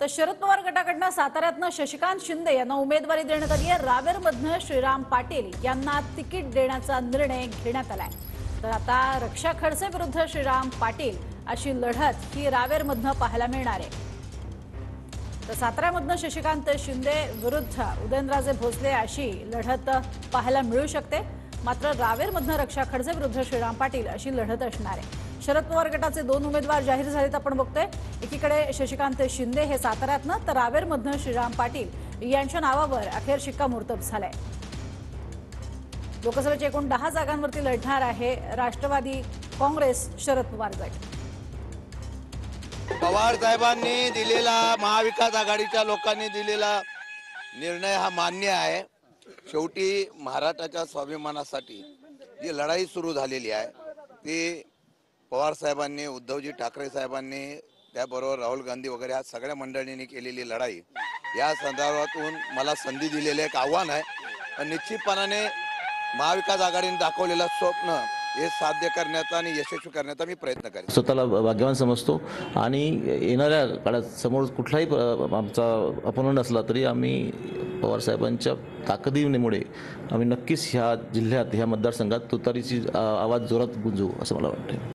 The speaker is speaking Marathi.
तर शरद पवार गटाकडनं साताऱ्यातनं शशिकांत शिंदे यांना उमेदवारी देण्यात आली आहे। रावेरमधनं श्रीराम पाटील यांना तिकीट देण्याचा निर्णय घेण्यात आलाय। तर आता रक्षा खडसे विरुद्ध श्रीराम पाटील अशी लढत ही रावेरमधनं पाहायला मिळणार आहे। तर साताऱ्यामधनं शशिकांत शिंदे विरुद्ध उदयनराजे भोसले अशी लढत पाहायला मिळू शकते। मात्र रावेरमधनं रक्षा खडसे विरुद्ध श्रीराम पाटील अशी लढत असणार आहे। शरद पवार गटाचे 2 उमेदवार जाहीर झालेत आपण बघतोय। एकीकडे शशिकांत शिंदे हे साताऱ्यातनं तर रावेरमधनं श्रीराम पाटील यांच्या नावावर अखेर शिक्कामोर्तब झालंय। लोकसभेच्या एकूण 10 जागांवरती लढणार आहे राष्ट्रवादी काँग्रेस शरद पवार गट। पवार साहेबांनी दिलेला महाविकास आघाडीच्या लोकांनी दिलेला निर्णय हा मान्य आहे। शेवटी महाराष्ट्राच्या स्वाभिमानासाठी जी लढाई सुरू झालेली आहे ती पवार साहेबांनी, उद्धवजी ठाकरे साहेबांनी, त्याबरोबर राहुल गांधी वगैरे या सगळ्या मंडळींनी केलेली लढाई, या संदर्भातून मला संधी दिलेले एक आव्हान आहे। पण निश्चितपणाने महाविकास आघाडीने दाखवलेलं स्वप्न हे साध्य करण्याचा आणि यशस्वी करण्याचा मी प्रयत्न करेन। स्वतःला भाग्यवान समजतो आणि येणाऱ्या काळात समोर कुठलाही आमचा अपोनंट असला तरी आम्ही पवार साहेबांच्या ताकदीमुळे आम्ही नक्कीच ह्या जिल्ह्यात, ह्या मतदारसंघात तुतारीची आवाज जोरात गुंजवू असं मला वाटतं।